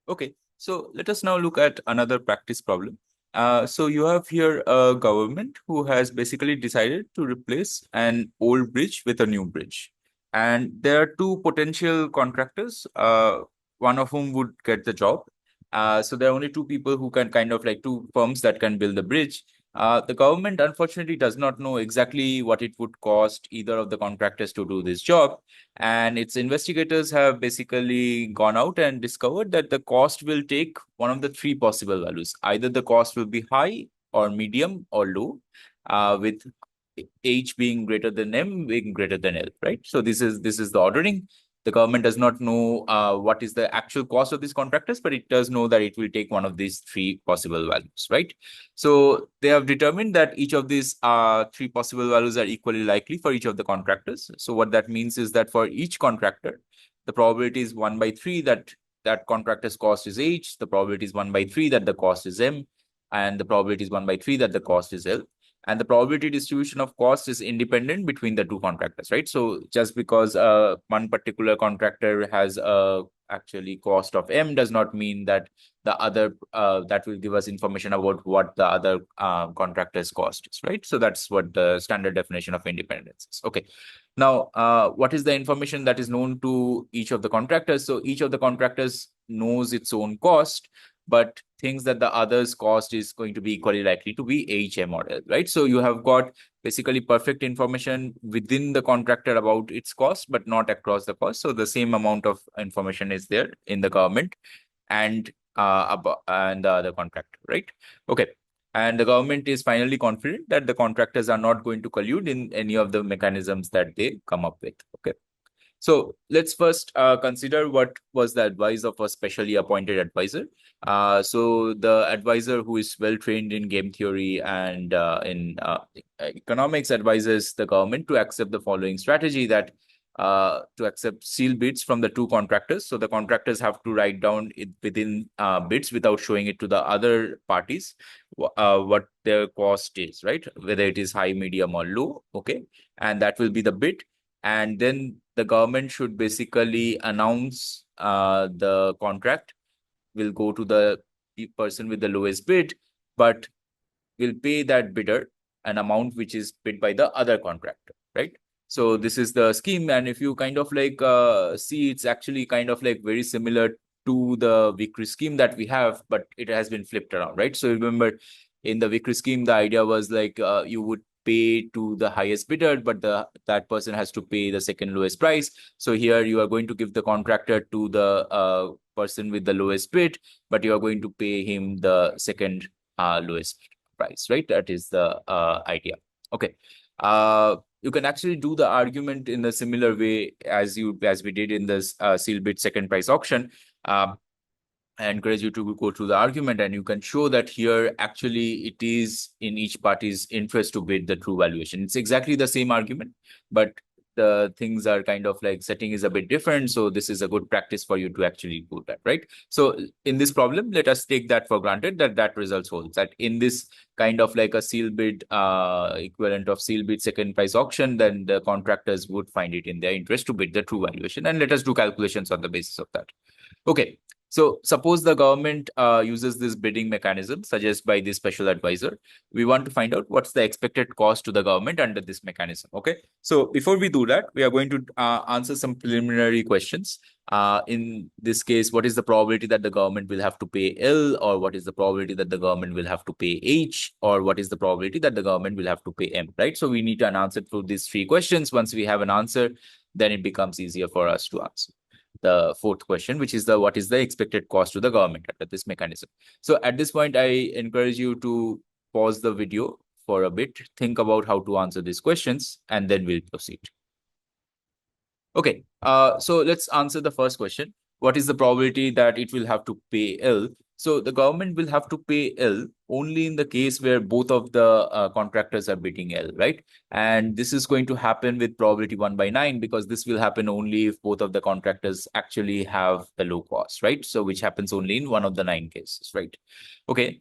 Okay, so let us now look at another practice problem. So you have here a government who has basically decided to replace an old bridge with a new bridge. And there are two potential contractors, one of whom would get the job. So there are only two people who can kind of like two firms that can build the bridge. The government unfortunately does not know exactly what it would cost either of the contractors to do this job. And its investigators have basically gone out and discovered that the cost will take one of the three possible values. Either the cost will be high or medium or low, with H being greater than M being greater than L, right? So this is the ordering. The government does not know what is the actual cost of these contractors, but it does know that it will take one of these three possible values, right? So they have determined that each of these three possible values are equally likely for each of the contractors. So what that means is that for each contractor, the probability is 1 by 3 that that contractor's cost is H, the probability is 1 by 3 that the cost is M, and the probability is 1 by 3 that the cost is L. And the probability distribution of cost is independent between the two contractors, right? So just because one particular contractor has a actually cost of M does not mean that the other that will give us information about what the other contractor's cost is, right? So that's what the standard definition of independence is. Okay. Now, what is the information that is known to each of the contractors? So each of the contractors knows its own cost, but thinks that the other's cost is going to be equally likely to be HM or L, right? So you have got basically perfect information within the contractor about its cost, but not across the cost. So the same amount of information is there in the government and and the other contractor, right? Okay. And the government is finally confident that the contractors are not going to collude in any of the mechanisms that they come up with. Okay. So let's first consider what was the advice of a specially appointed advisor. So the advisor who is well trained in game theory and in economics advises the government to accept the following strategy, that to accept seal bids from the two contractors. So the contractors have to write down it within bids without showing it to the other parties what their cost is, right? Whether it is high, medium, or low. Okay. And that will be the bid. And then the government should basically announce the contract will go to the person with the lowest bid, but will pay that bidder an amount which is bid by the other contractor, right? So this is the scheme. And if you kind of like see, it's actually kind of like very similar to the Vickrey scheme that we have, but it has been flipped around, right? So remember, in the Vickrey scheme, the idea was like you would pay to the highest bidder, but that person has to pay the second lowest price. So here you are going to give the contractor to the person with the lowest bid, but you are going to pay him the second lowest price, right? That is the idea. Okay. You can actually do the argument in a similar way as we did in this seal bid second price auction. I encourage you to go through the argument, and you can show that here actually it is in each party's interest to bid the true valuation. It's exactly the same argument, but the things are kind of like setting is a bit different. So this is a good practice for you to actually do that, right? So in this problem, let us take that for granted that results holds, that in this kind of like a seal bid equivalent of seal bid second price auction, then the contractors would find it in their interest to bid the true valuation. And let us do calculations on the basis of that. Okay. So suppose the government uses this bidding mechanism suggested by this special advisor. We want to find out what's the expected cost to the government under this mechanism. Okay. So before we do that, we are going to answer some preliminary questions. In this case, what is the probability that the government will have to pay L, or what is the probability that the government will have to pay H, or what is the probability that the government will have to pay M, right? So we need an answer to these three questions. Once we have an answer, then it becomes easier for us to answer the fourth question, which is what is the expected cost to the government under this mechanism. So at this point, I encourage you to pause the video for a bit, think about how to answer these questions, and then we'll proceed. Okay, so let's answer the first question. What is the probability that it will have to pay L? So the government will have to pay L only in the case where both of the contractors are bidding L, right? And this is going to happen with probability 1 by 9, because this will happen only if both of the contractors actually have the low cost, right? So which happens only in one of the 9 cases, right? Okay,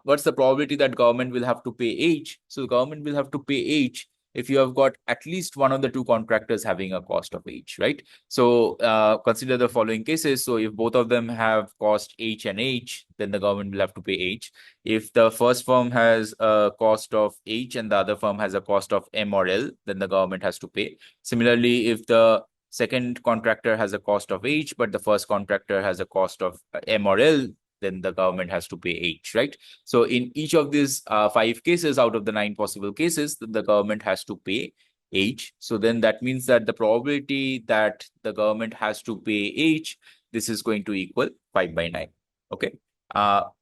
what's the probability that government will have to pay H? So the government will have to pay H if you have got at least one of the two contractors having a cost of H, right? So consider the following cases. So if both of them have cost H and H, then the government will have to pay H. If the first firm has a cost of H and the other firm has a cost of M or L, then the government has to pay. Similarly, if the second contractor has a cost of H, but the first contractor has a cost of M or L, then the government has to pay H, right? So in each of these 5 cases out of the 9 possible cases, the government has to pay H. So then that means that the probability that the government has to pay H, this is going to equal 5 by 9. Okay.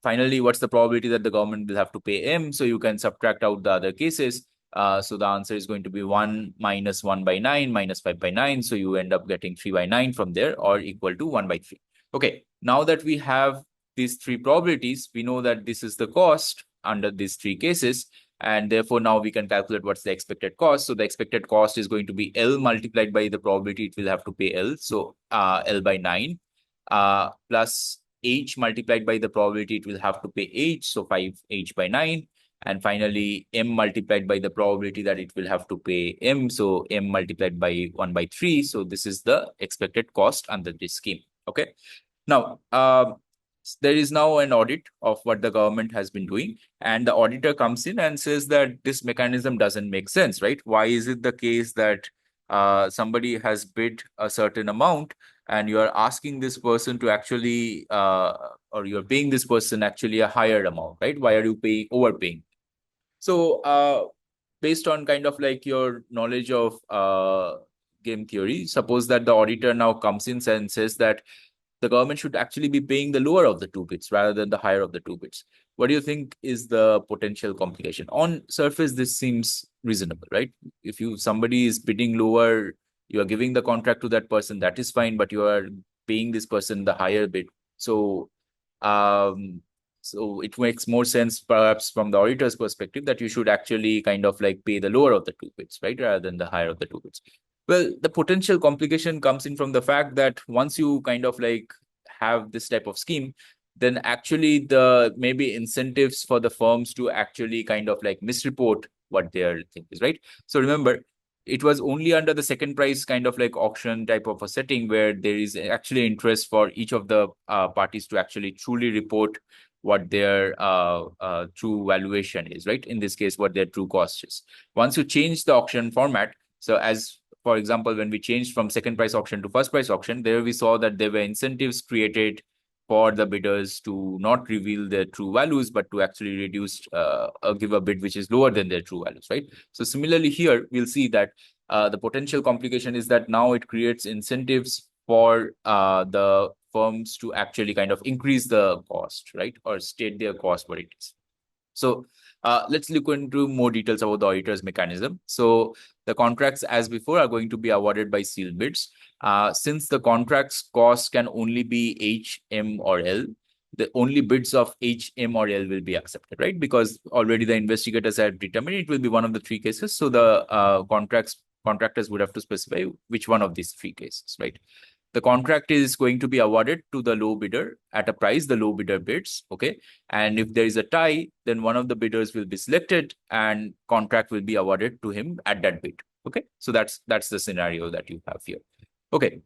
Finally, what's the probability that the government will have to pay M? So you can subtract out the other cases. So the answer is going to be 1 minus 1 by 9 minus 5 by 9. So you end up getting 3 by 9 from there, or equal to 1 by 3. Okay, now that we have these 3 probabilities, we know that this is the cost under these 3 cases. And therefore, now we can calculate what's the expected cost. So the expected cost is going to be L multiplied by the probability it will have to pay L. So L by 9 plus H multiplied by the probability it will have to pay H. So 5H by 9. And finally, M multiplied by the probability that it will have to pay M. So M multiplied by 1 by 3. So this is the expected cost under this scheme. Okay. Now, there is now an audit of what the government has been doing, and the auditor comes in and says that this mechanism doesn't make sense, right? Why is it the case that somebody has bid a certain amount and you are asking this person to actually, or you're paying this person actually a higher amount, right? Why are you overpaying? So based on kind of like your knowledge of game theory, suppose that the auditor now comes in and says that the government should actually be paying the lower of the 2 bits rather than the higher of the 2 bits. What do you think is the potential complication? On surface, this seems reasonable, right? If somebody is bidding lower, you are giving the contract to that person, that is fine, but you are paying this person the higher bid. So it makes more sense, perhaps, from the auditor's perspective, that you should actually kind of like pay the lower of the 2 bits, right, rather than the higher of the 2 bits. Well, the potential complication comes in from the fact that once you kind of like have this type of scheme, then actually the maybe incentives for the firms to actually kind of like misreport what their thing is, right? So remember, it was only under the second price kind of like auction type of a setting where there is actually interest for each of the parties to actually truly report what their true valuation is, right? In this case, what their true cost is. Once you change the auction format, so as for example, when we changed from second price auction to first price auction, there we saw that there were incentives created for the bidders to not reveal their true values, but to actually give a bid which is lower than their true values, right? So similarly here, we'll see that the potential complication is that now it creates incentives for the firms to actually kind of increase the cost, right? Or state their cost what it is. So let's look into more details about the auditor's mechanism. So the contracts, as before, are going to be awarded by sealed bids. Since the contract's cost can only be H, M, or L, the only bids of H, M, or L will be accepted, right? Because already the investigators have determined it will be one of the 3 cases. So the contractors would have to specify which one of these 3 cases, right? The contract is going to be awarded to the low bidder at a price the low bidder bids, okay? And if there is a tie, then one of the bidders will be selected and contract will be awarded to him at that bid, okay? So that's the scenario that you have here. Okay,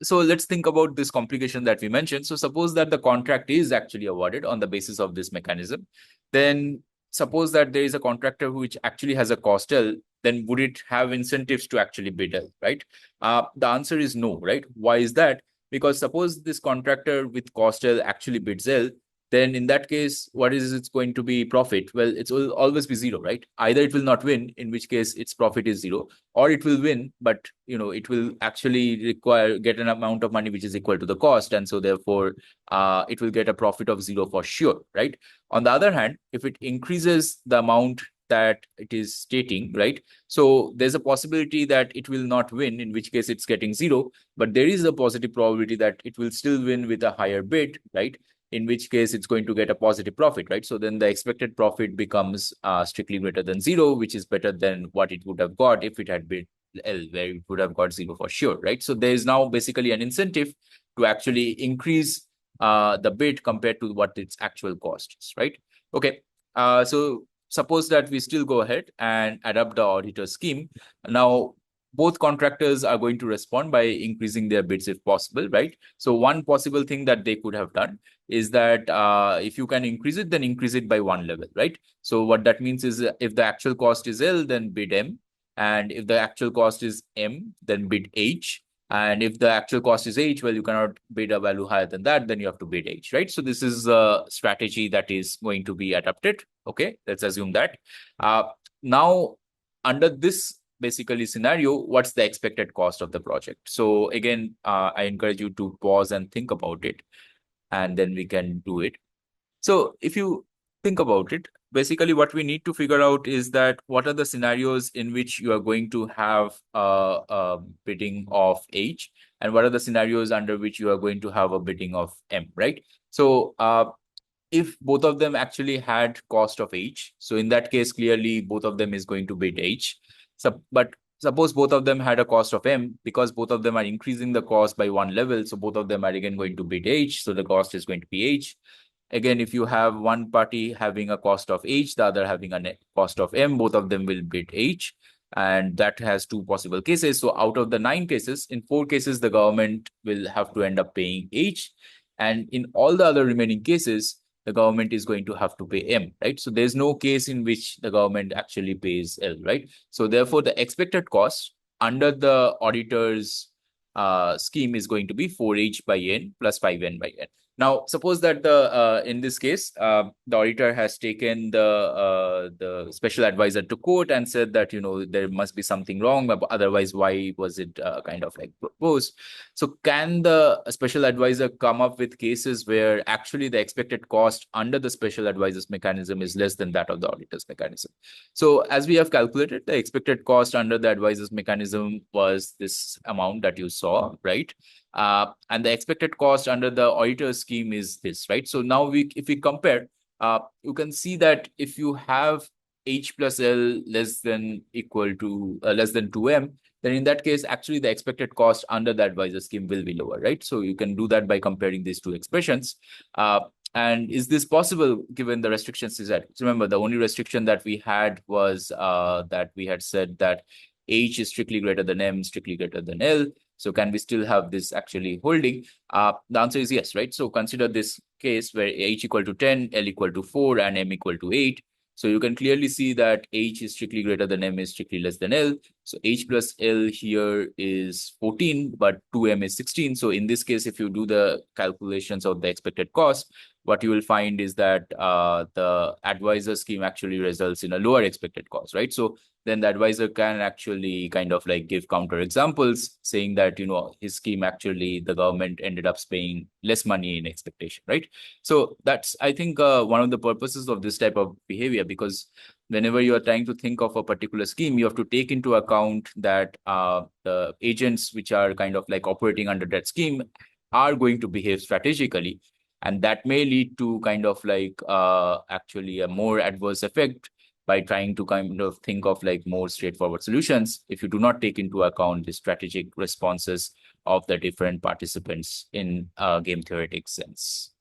so let's think about this complication that we mentioned. So suppose that the contract is actually awarded on the basis of this mechanism. Then suppose that there is a contractor which actually has a cost L, then would it have incentives to actually bid L, right? The answer is no, right? Why is that? Because suppose this contractor with cost L actually bids L, then in that case, what is it's going to be profit? Well, it will always be 0, right? Either it will not win, in which case its profit is 0, or it will win, but it will actually get an amount of money which is equal to the cost, and so therefore it will get a profit of 0 for sure, right? On the other hand, if it increases the amount that it is stating, right? So there's a possibility that it will not win, in which case it's getting 0, but there is a positive probability that it will still win with a higher bid, right? In which case it's going to get a positive profit, right? So then the expected profit becomes strictly greater than 0, which is better than what it would have got if it had bid L, where it would have got 0 for sure, right? So there is now basically an incentive to actually increase the bid compared to what its actual cost is, right? Okay, so suppose that we still go ahead and adopt the auditor scheme. Now, both contractors are going to respond by increasing their bids if possible, right? So one possible thing that they could have done is that if you can increase it, then increase it by one level, right? So what that means is if the actual cost is L, then bid M. And if the actual cost is M, then bid H. And if the actual cost is H, well, you cannot bid a value higher than that, then you have to bid H, right? So this is a strategy that is going to be adopted. Okay, let's assume that. Now, under this basically scenario, what's the expected cost of the project? So again, I encourage you to pause and think about it, and then we can do it. So if you think about it, basically what we need to figure out is that what are the scenarios in which you are going to have a bidding of H, and what are the scenarios under which you are going to have a bidding of M, right? So if both of them actually had cost of H, so in that case, clearly both of them is going to bid H. So, but suppose both of them had a cost of M, because both of them are increasing the cost by one level, so both of them are again going to bid H, so the cost is going to be H. Again, if you have one party having a cost of H, the other having a cost of M, both of them will bid H. And that has two possible cases. So out of the 9 cases, in 4 cases, the government will have to end up paying H. And in all the other remaining cases, the government is going to have to pay M, right? So there's no case in which the government actually pays L, right? So therefore, the expected cost under the auditor's scheme is going to be 4H by N plus 5N by N. Now, suppose that in this case, the auditor has taken the special advisor to court and said that, there must be something wrong, but otherwise, why was it kind of like proposed? So can the special advisor come up with cases where actually the expected cost under the special advisor's mechanism is less than that of the auditor's mechanism? So as we have calculated, the expected cost under the advisor's mechanism was this amount that you saw, right? And the expected cost under the auditor scheme is this, right? So now if we compare, you can see that if you have H plus L less than 2M, then in that case, actually the expected cost under the advisor scheme will be lower, right? So you can do that by comparing these two expressions. And is this possible given the restrictions is that? Remember, the only restriction that we had was that we had said that H is strictly greater than M, strictly greater than L. So can we still have this actually holding? The answer is yes, right? So consider this case where H equal to 10, L equal to 4, and M equal to 8. So you can clearly see that H is strictly greater than M is strictly less than L. So H plus L here is 14, but 2M is 16. So in this case, if you do the calculations of the expected cost, what you will find is that the advisor scheme actually results in a lower expected cost, right? So then the advisor can actually kind of like give counter examples saying that, his scheme actually, the government ended up paying less money in expectation, right? So that's, I think, one of the purposes of this type of behavior, because whenever you are trying to think of a particular scheme, you have to take into account that the agents which are kind of like operating under that scheme are going to behave strategically. And that may lead to kind of like actually a more adverse effect by trying to kind of think of like more straightforward solutions if you do not take into account the strategic responses of the different participants in game theoretic sense.